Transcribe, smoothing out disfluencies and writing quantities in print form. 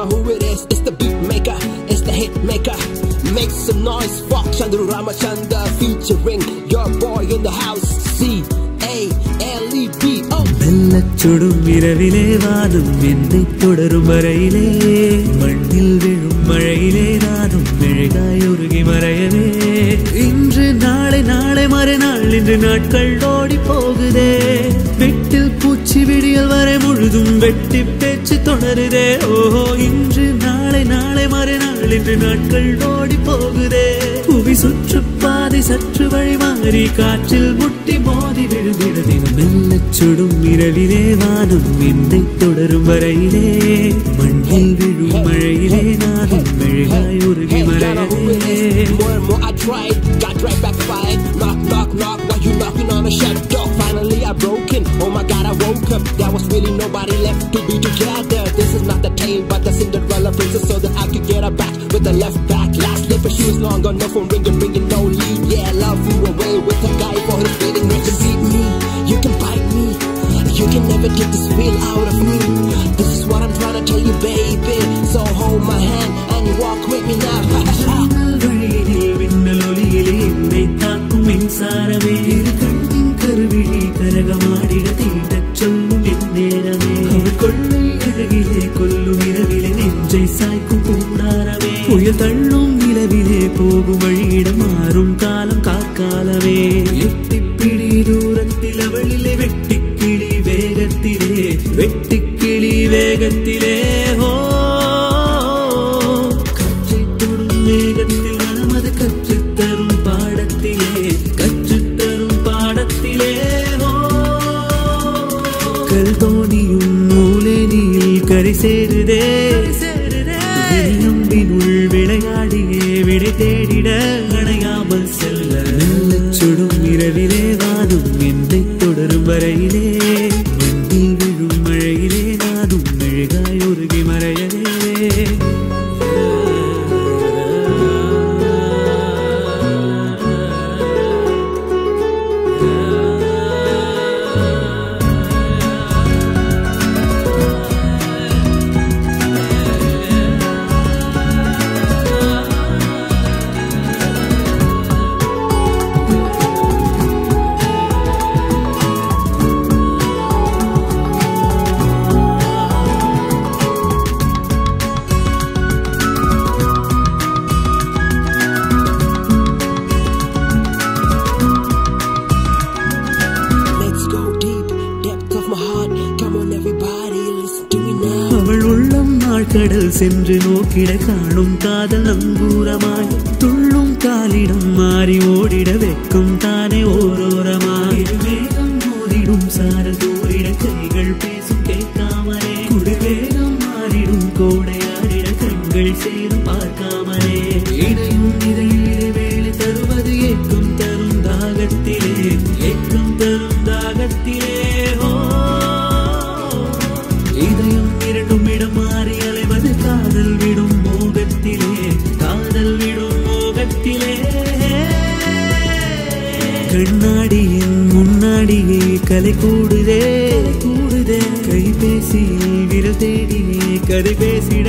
who it is. It's the beat maker, it's the hit maker. Make some noise, fuck Chandru Ramachandra featuring your boy in the house. C-A-L-E-B. Oh. வெள்ளச்சொடும் இரவிலே வானம் என்னை தொடரும் வரையிலே மண்ணில் விழும் மழையிலே நானும் மெழுகாய் உருகி மறையவே இன்று நாளை நாளை மறுநாள் இன்று நாட்கள் ஓடி போகுதே வெட்டில் பூச்சி விடியல் வரை முழுதும் வெட்டி பேச்சு தொடருதே ஓஹோ இன்று நாளை நாளை மறுநாள் இன்று நாட்கள் ஓடி போகுதே புவி சுற்றுப்பாதை சற்று வழி மாறி காற்றில் முட்டி மோதி விழுகிறது மெல்லச்சுடும் இரவிலே வானம் என்னை தொடரும் வரையிலே மண்ணில் விழும் மழையிலே நானும் மெழுகாய் உருகி மறையவே More and more I tried, got right back fired. Knock, knock, knock, why you knocking on a shut door? Finally I broke in, oh my god I woke up. There was really nobody left to be together. This is not the tale but the Cinderella princess, so that I could get her back with the left back. Last slip her shoes long enough for ringing no lead. Yeah, love you away with a guy for his feeling. You can beat me, you can bite me, you can never take this feel out of me. This is what I'm trying to tell you baby, so hold my hand and walk with me now. மின்சாரமே இரு கண்ணின் கருவிழி கரகமாடிட தீட்டச் சொல்லும் நேரமே அவள் கொள்ளை அழகிலே கொல்லும் இரவிலே நெஞ்சை சாய்க்கும் கூடாரமே புயல் தள்ளும் நிலவிலே போகும் வழியிட மாறும் காலம் காக்காலமே எட்டிப்பிடி தூரத்தில் அவளிலே வெட்டிக்கிளி வேகத்திலே ஹோ கற்றை தொடும் வேகத்தில் மனமது கற்றுத்தரும் பாடத்திலே கல் தோணியும் மூலேனியில் கரை சேருதே நம்பினுள் விளையாடியே விடை தேடிட அணையாமல் செல்ல மெல்லச்சுடும் இரவிலே வானம் என்னை தொடரும் வரையிலே மண்ணில் விழும் மழையிலே நானும் மெழுகாய் உருகி மறையவே கடல் சென்று நோக்கிட காணும் காதல் நங்கூரமாய் துள்ளும் காலிடம் மாறி ஓடிட வெக்கும் தானே ஓரோரமாய் வேகம் மோதிடும் சாரல் தூரிட கைகள் பேசும் கேட்காமலே குடிவேகம் மாறிடும் கோடையாடிட கண்கள் சேரும் பார்க்காமலே இடையும் இதையிலே வேலை தருவது ஏக்கம் தரும் தாகத்திலே ஓ இதயம் இரண்டும் இடம் மாறி அலைவது காதல் விடும் மோகத்திலே கண்ணாடியின் முன்னாடியே கலை கூடுதே கைபேசியில் விரல் தேடியே கதை பேசிட